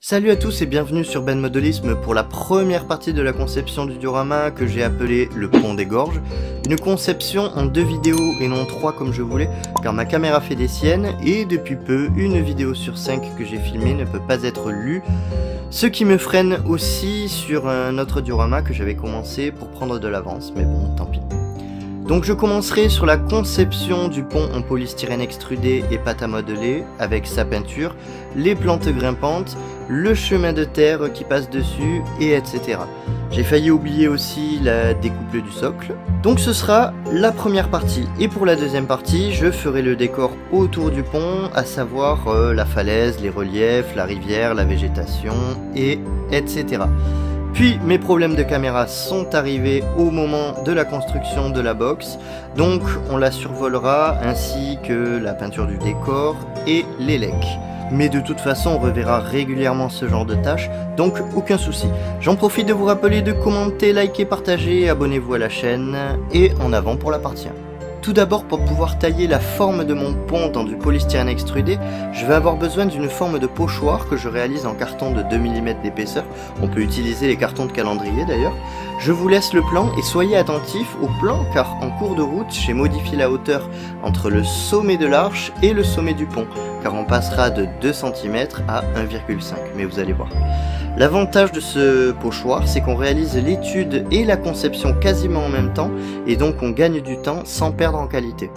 Salut à tous et bienvenue sur Ben Modelisme pour la première partie de la conception du diorama que j'ai appelé le pont des gorges. Une conception en 2 vidéos et non 3 comme je voulais, car ma caméra fait des siennes et depuis peu, une vidéo sur 5 que j'ai filmée ne peut pas être lue. Ce qui me freine aussi sur un autre diorama que j'avais commencé pour prendre de l'avance, mais bon, tant pis. Donc je commencerai sur la conception du pont en polystyrène extrudé et pâte à modeler avec sa peinture, les plantes grimpantes, le chemin de terre qui passe dessus et etc. J'ai failli oublier aussi la découpe du socle. Donc ce sera la première partie et pour la deuxième partie je ferai le décor autour du pont, à savoir la falaise, les reliefs, la rivière, la végétation et etc. Puis mes problèmes de caméra sont arrivés au moment de la construction de la box, donc on la survolera ainsi que la peinture du décor et les lecs. Mais de toute façon on reverra régulièrement ce genre de tâches, donc aucun souci. J'en profite de vous rappeler de commenter, liker, partager, abonnez-vous à la chaîne et en avant pour la partie 1. Tout d'abord, pour pouvoir tailler la forme de mon pont dans du polystyrène extrudé, je vais avoir besoin d'une forme de pochoir que je réalise en carton de 2 mm d'épaisseur. On peut utiliser les cartons de calendrier d'ailleurs. Je vous laisse le plan et soyez attentifs au plan car en cours de route, j'ai modifié la hauteur entre le sommet de l'arche et le sommet du pont, car on passera de 2 cm à 1,5, mais vous allez voir. L'avantage de ce pochoir, c'est qu'on réalise l'étude et la conception quasiment en même temps, et donc on gagne du temps sans perdre en qualité.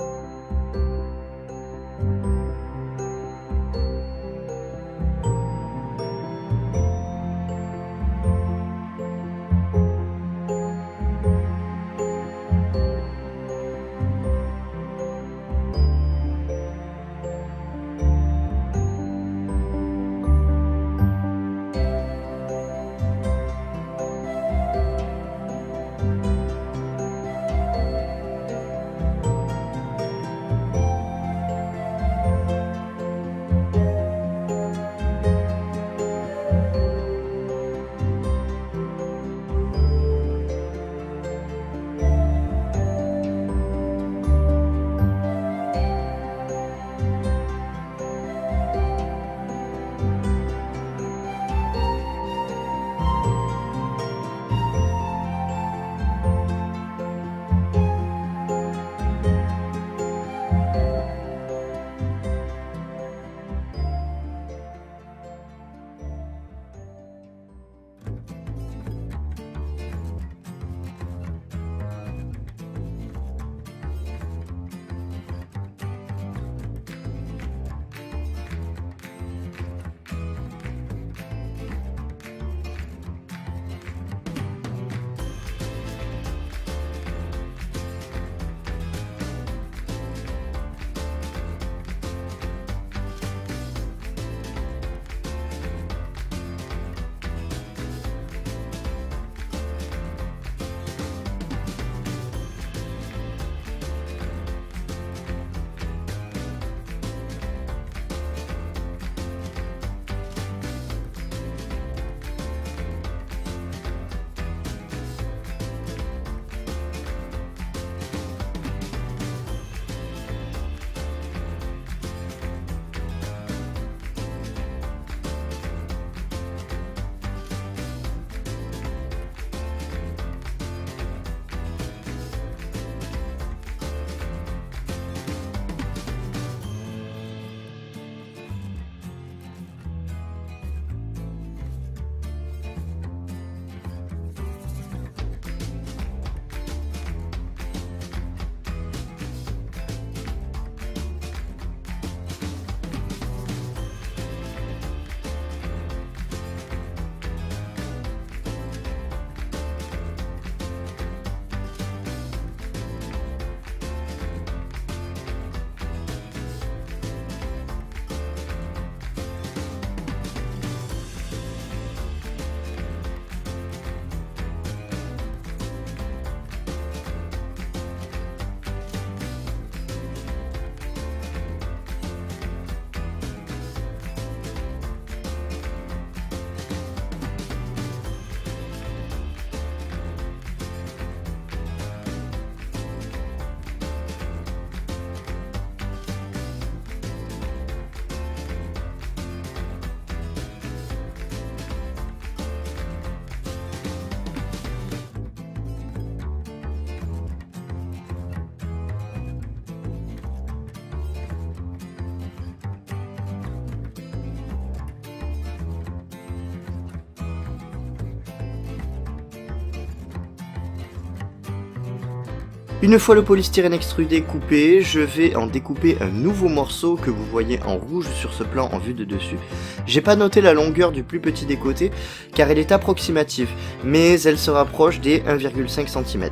Une fois le polystyrène extrudé coupé, je vais en découper un nouveau morceau que vous voyez en rouge sur ce plan en vue de dessus. J'ai pas noté la longueur du plus petit des côtés car elle est approximative, mais elle se rapproche des 1,5 cm.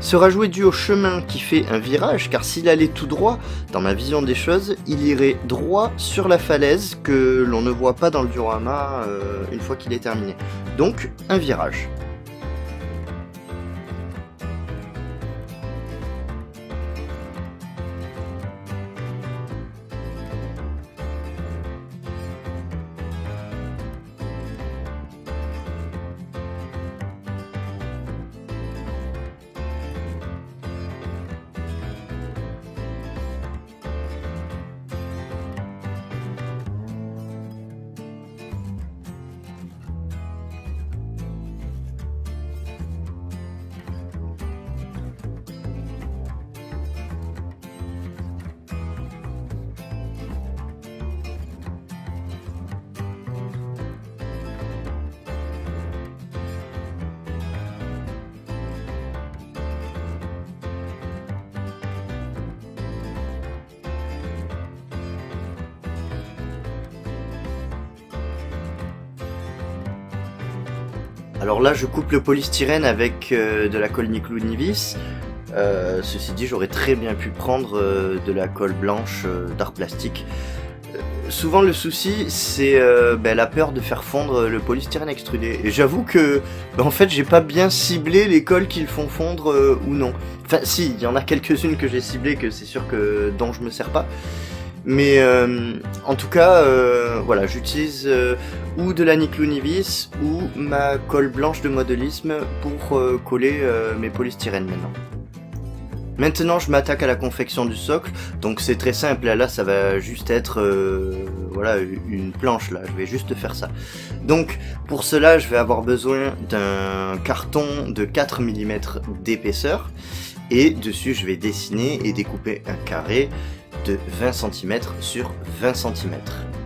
Ce rajout est dû au chemin qui fait un virage, car s'il allait tout droit, dans ma vision des choses, il irait droit sur la falaise que l'on ne voit pas dans le diorama une fois qu'il est terminé. Donc un virage. Alors là, je coupe le polystyrène avec de la colle Niclou-Nivis. Ceci dit, j'aurais très bien pu prendre de la colle blanche d'art plastique. Souvent, le souci, c'est la peur de faire fondre le polystyrène extrudé. Et j'avoue que, en fait, j'ai pas bien ciblé les colles qui le font fondre ou non. Enfin, si, il y en a quelques-unes que j'ai ciblées, que c'est sûr que dont je me sers pas. Mais en tout cas, voilà, j'utilise ou de la Niclou-Nivis ou ma colle blanche de modélisme pour coller mes polystyrènes maintenant. Maintenant, je m'attaque à la confection du socle, donc c'est très simple. Là, ça va juste être voilà, une planche. Là, je vais juste faire ça. Donc, pour cela, je vais avoir besoin d'un carton de 4 mm d'épaisseur, et dessus, je vais dessiner et découper un carré de 20 cm sur 20 cm.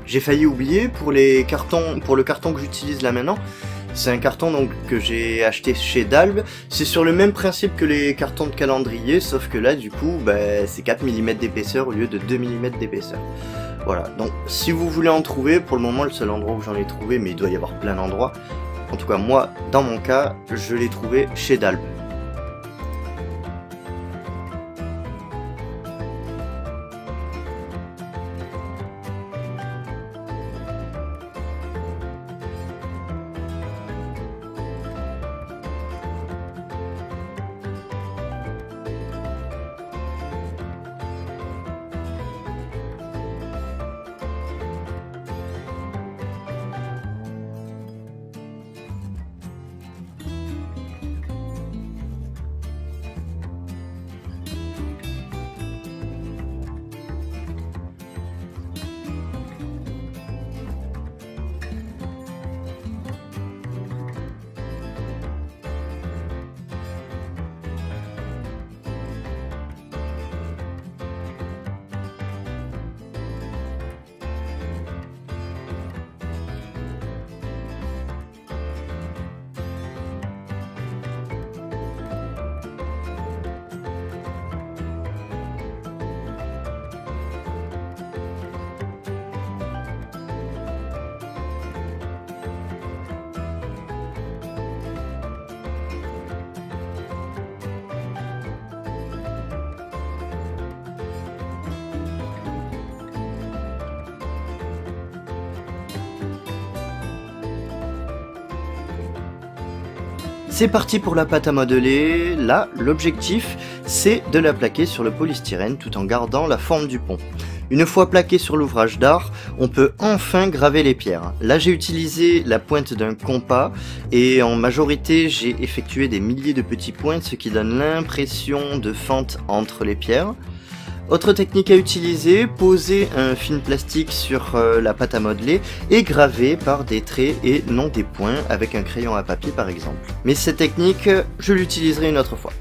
J'ai failli oublier pour le carton que j'utilise là maintenant. C'est un carton donc que j'ai acheté chez Dalb. C'est sur le même principe que les cartons de calendrier, sauf que là du coup c'est 4 mm d'épaisseur au lieu de 2 mm d'épaisseur. Voilà, donc si vous voulez en trouver, pour le moment le seul endroit où j'en ai trouvé, mais il doit y avoir plein d'endroits, en tout cas moi dans mon cas, je l'ai trouvé chez Dalb. C'est parti pour la pâte à modeler. Là, l'objectif, c'est de la plaquer sur le polystyrène tout en gardant la forme du pont. Une fois plaqué sur l'ouvrage d'art, on peut enfin graver les pierres. Là, j'ai utilisé la pointe d'un compas et en majorité, j'ai effectué des milliers de petits points, ce qui donne l'impression de fente entre les pierres. Autre technique à utiliser, poser un film plastique sur la pâte à modeler et graver par des traits et non des points avec un crayon à papier par exemple. Mais cette technique, je l'utiliserai une autre fois.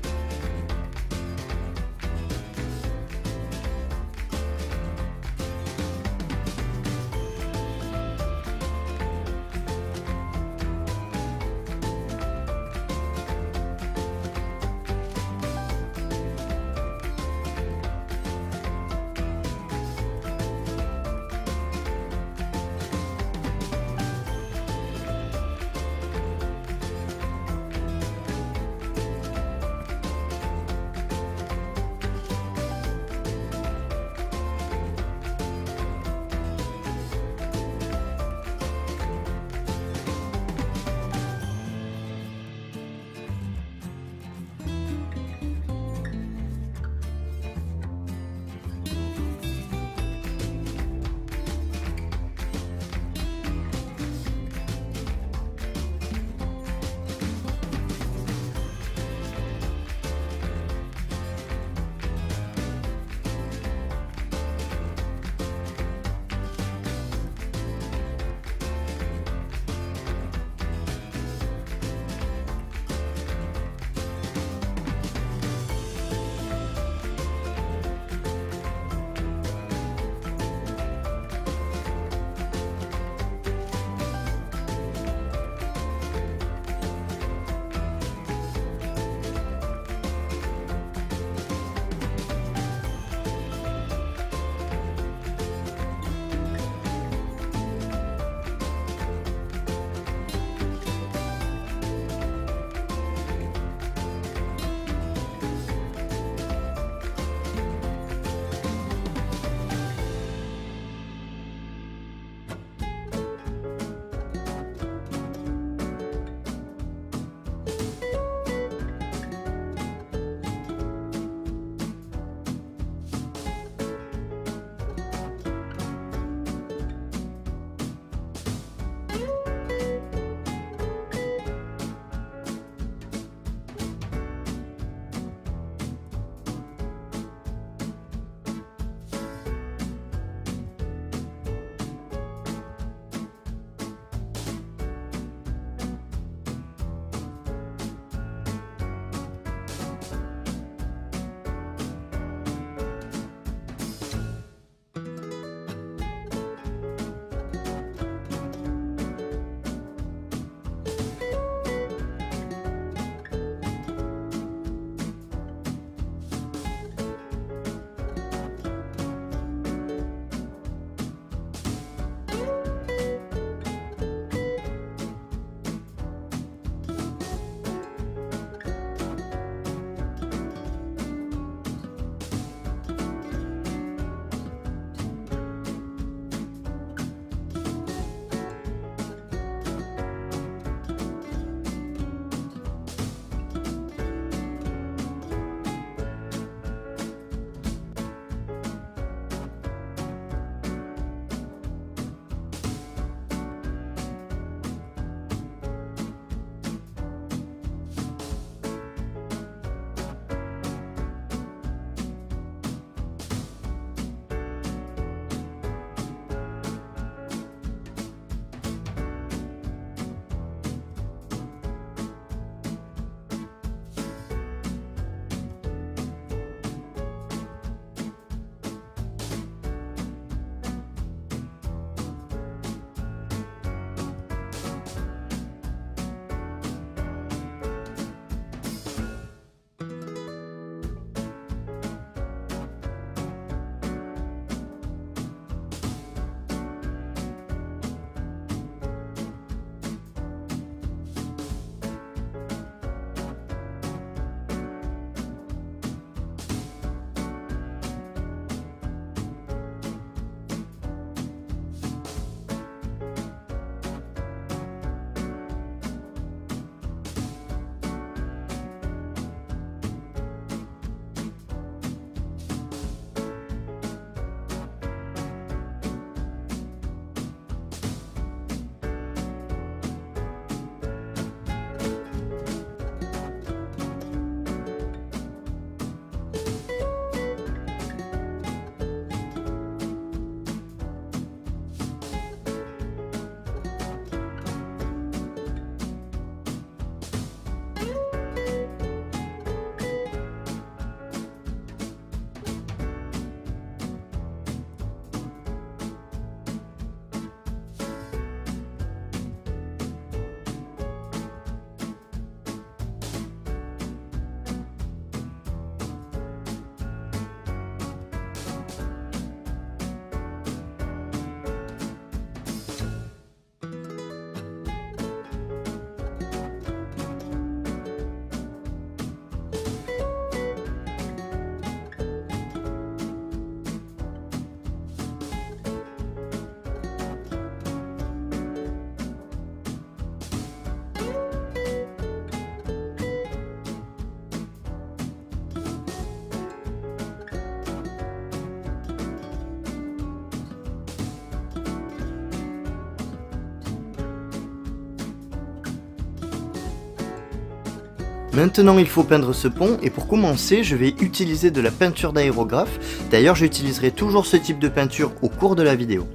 Maintenant il faut peindre ce pont et pour commencer je vais utiliser de la peinture d'aérographe. D'ailleurs j'utiliserai toujours ce type de peinture au cours de la vidéo.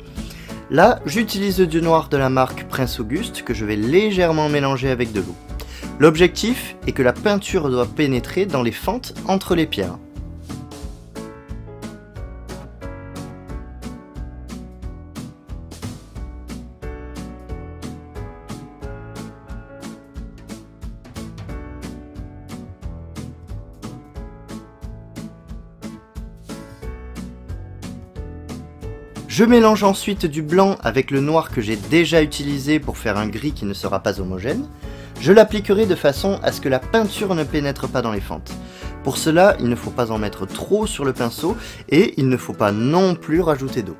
Là j'utilise du noir de la marque Prince Auguste que je vais légèrement mélanger avec de l'eau. L'objectif est que la peinture doit pénétrer dans les fentes entre les pierres. Je mélange ensuite du blanc avec le noir que j'ai déjà utilisé pour faire un gris qui ne sera pas homogène. Je l'appliquerai de façon à ce que la peinture ne pénètre pas dans les fentes. Pour cela, il ne faut pas en mettre trop sur le pinceau et il ne faut pas non plus rajouter d'eau.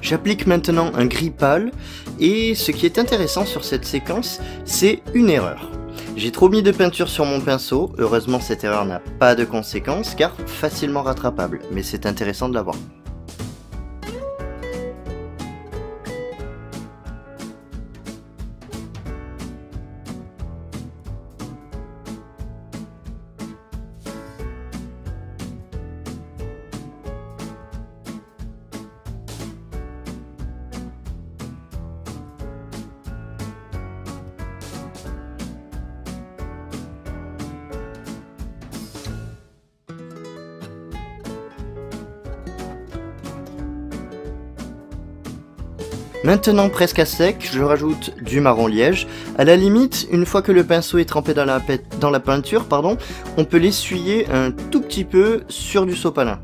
J'applique maintenant un gris pâle et ce qui est intéressant sur cette séquence, c'est une erreur. J'ai trop mis de peinture sur mon pinceau, heureusement cette erreur n'a pas de conséquences car facilement rattrapable, mais c'est intéressant de la voir. Maintenant presque à sec, je rajoute du marron liège. À la limite, une fois que le pinceau est trempé dans la peinture, on peut l'essuyer un tout petit peu sur du sopalin.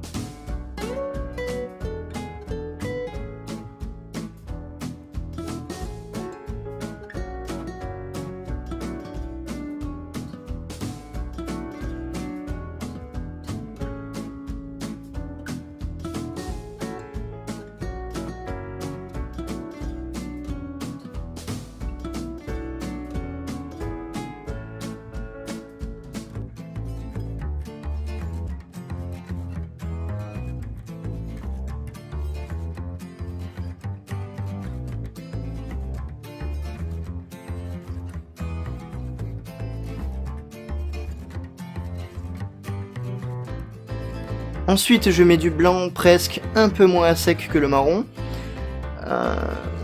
Ensuite je mets du blanc presque un peu moins à sec que le marron.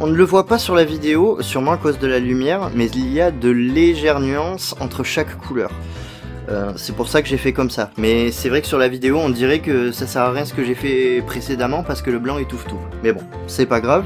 On ne le voit pas sur la vidéo, sûrement à cause de la lumière, mais il y a de légères nuances entre chaque couleur. C'est pour ça que j'ai fait comme ça. Mais c'est vrai que sur la vidéo on dirait que ça sert à rien ce que j'ai fait précédemment parce que le blanc étouffe tout. Mais bon, c'est pas grave.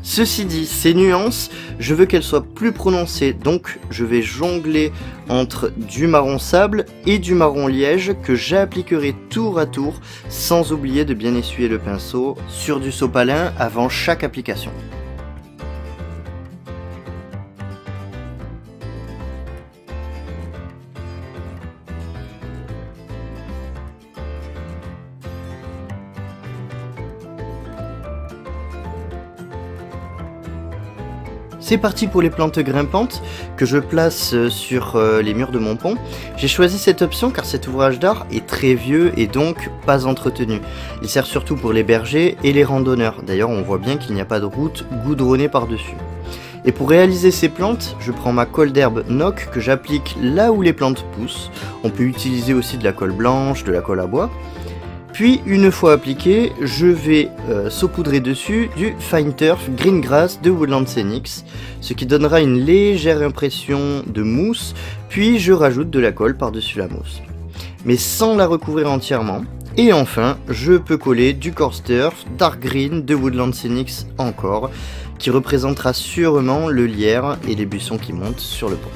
Ceci dit, ces nuances, je veux qu'elles soient plus prononcées, donc je vais jongler entre du marron sable et du marron liège que j'appliquerai tour à tour, sans oublier de bien essuyer le pinceau sur du sopalin avant chaque application. C'est parti pour les plantes grimpantes que je place sur les murs de mon pont. J'ai choisi cette option car cet ouvrage d'art est très vieux et donc pas entretenu. Il sert surtout pour les bergers et les randonneurs. D'ailleurs on voit bien qu'il n'y a pas de route goudronnée par-dessus. Et pour réaliser ces plantes, je prends ma colle d'herbe Nock que j'applique là où les plantes poussent. On peut utiliser aussi de la colle blanche, de la colle à bois. Puis, une fois appliqué, je vais saupoudrer dessus du Fine Turf Green Grass de Woodland Scenics, ce qui donnera une légère impression de mousse, puis je rajoute de la colle par-dessus la mousse, mais sans la recouvrir entièrement. Et enfin, je peux coller du Coarse Turf Dark Green de Woodland Scenics encore, qui représentera sûrement le lierre et les buissons qui montent sur le pont.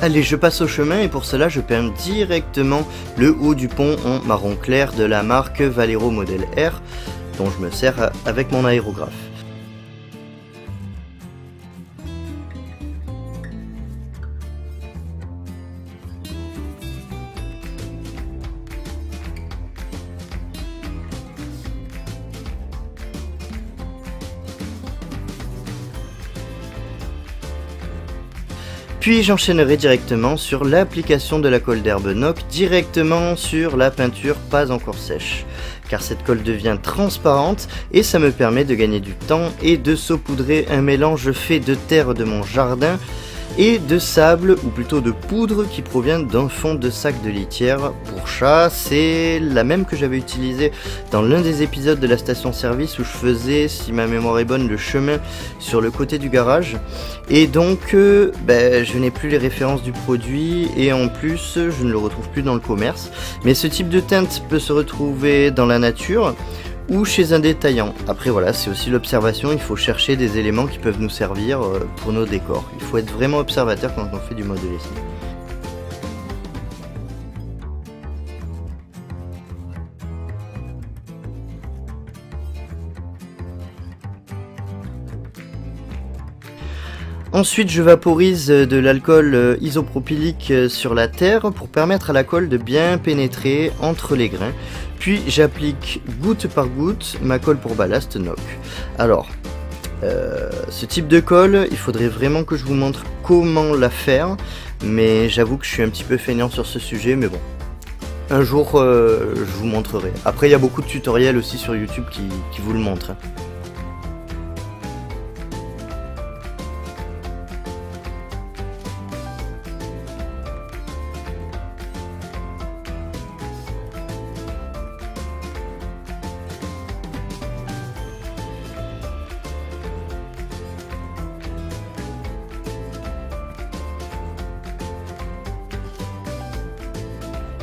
Allez, je passe au chemin et pour cela je peins directement le haut du pont en marron clair de la marque Valero Model R, dont je me sers avec mon aérographe. Puis j'enchaînerai directement sur l'application de la colle d'herbe Nock directement sur la peinture pas encore sèche, car cette colle devient transparente et ça me permet de gagner du temps et de saupoudrer un mélange fait de terre de mon jardin et de sable, ou plutôt de poudre qui provient d'un fond de sac de litière pour chat. C'est la même que j'avais utilisée dans l'un des épisodes de la station-service où je faisais, si ma mémoire est bonne, le chemin sur le côté du garage. Et donc, je n'ai plus les références du produit et en plus, je ne le retrouve plus dans le commerce. Mais ce type de teinte peut se retrouver dans la nature ou chez un détaillant. Après voilà, c'est aussi l'observation, il faut chercher des éléments qui peuvent nous servir pour nos décors. Il faut être vraiment observateur quand on fait du modélisme. Ensuite, je vaporise de l'alcool isopropylique sur la terre pour permettre à la colle de bien pénétrer entre les grains. Puis j'applique goutte par goutte ma colle pour ballast Nock. Alors, ce type de colle, il faudrait vraiment que je vous montre comment la faire, mais j'avoue que je suis un petit peu feignant sur ce sujet, mais bon. Un jour, je vous montrerai. Après, il y a beaucoup de tutoriels aussi sur YouTube qui vous le montrent.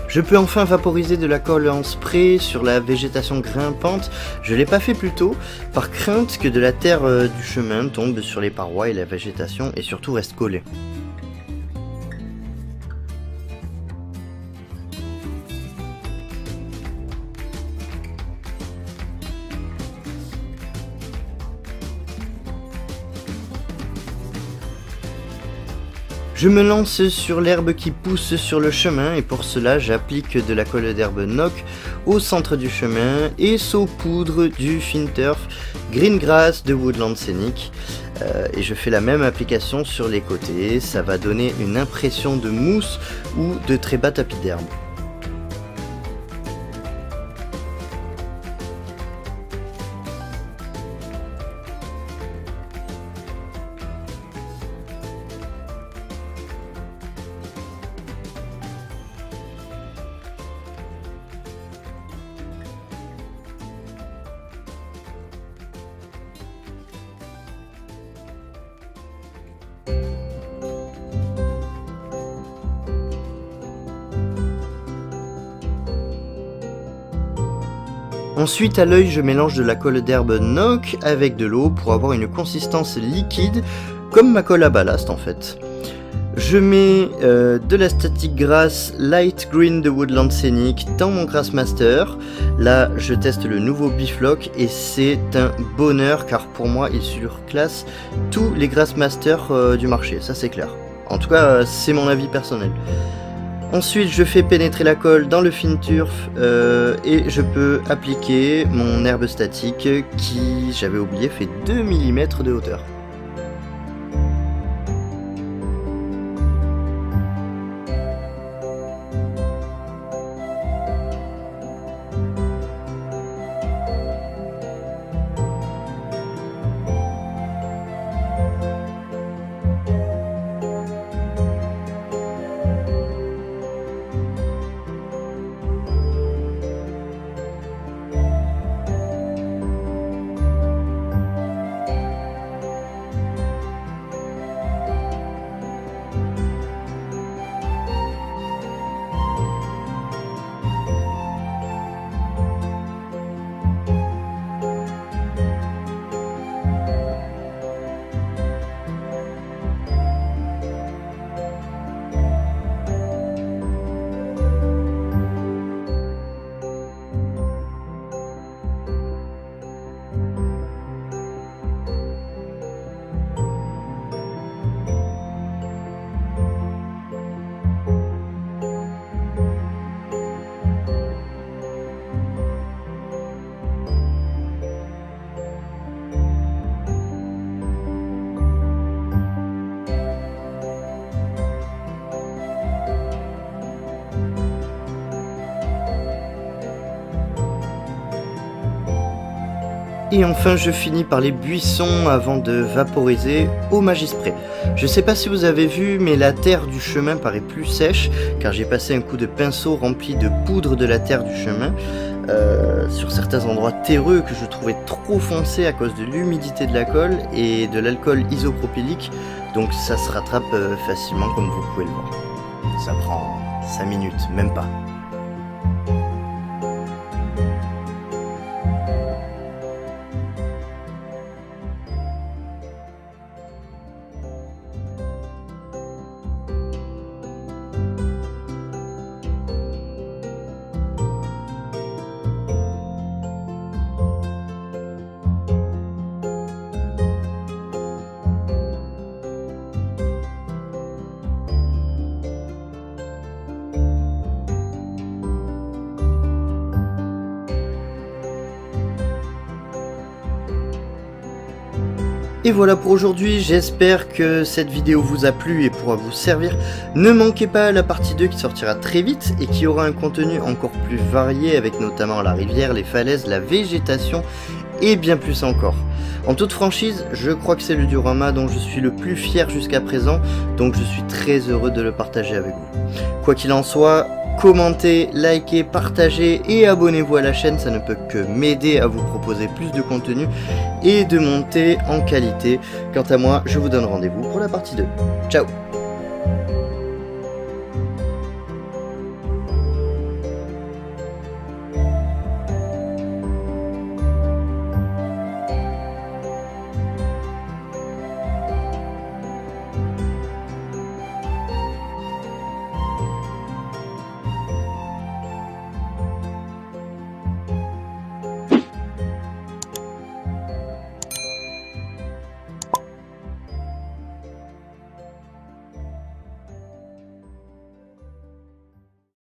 Je peux enfin vaporiser de la colle en spray sur la végétation grimpante. Je ne l'ai pas fait plus tôt, par crainte que de la terre du chemin tombe sur les parois et la végétation et surtout reste collée. Je me lance sur l'herbe qui pousse sur le chemin et pour cela j'applique de la colle d'herbe Nock au centre du chemin et saupoudre du Fine Turf Green Grass de Woodland Scenics. Et je fais la même application sur les côtés, ça va donner une impression de mousse ou de très bas tapis d'herbe. Ensuite à l'œil je mélange de la colle d'herbe Nock avec de l'eau pour avoir une consistance liquide comme ma colle à ballast en fait. Je mets de la static grass Light Green de Woodland Scenic dans mon Grassmaster. Là je teste le nouveau Bifloc et c'est un bonheur car pour moi il surclasse tous les Grassmaster du marché, ça c'est clair. En tout cas c'est mon avis personnel. Ensuite je fais pénétrer la colle dans le fin turf et je peux appliquer mon herbe statique qui, j'avais oublié, fait 2 mm de hauteur. Et enfin je finis par les buissons avant de vaporiser au Magispray. Je sais pas si vous avez vu mais la terre du chemin paraît plus sèche car j'ai passé un coup de pinceau rempli de poudre de la terre du chemin sur certains endroits terreux que je trouvais trop foncés à cause de l'humidité de la colle et de l'alcool isopropylique, donc ça se rattrape facilement comme vous pouvez le voir. Ça prend 5 minutes, même pas. Et voilà pour aujourd'hui, j'espère que cette vidéo vous a plu et pourra vous servir. Ne manquez pas la partie 2 qui sortira très vite et qui aura un contenu encore plus varié avec notamment la rivière, les falaises, la végétation et bien plus encore. En toute franchise, je crois que c'est le diorama dont je suis le plus fier jusqu'à présent, donc je suis très heureux de le partager avec vous. Quoi qu'il en soit, commentez, likez, partagez et abonnez-vous à la chaîne, ça ne peut que m'aider à vous proposer plus de contenu et de monter en qualité. Quant à moi, je vous donne rendez-vous pour la partie 2. Ciao!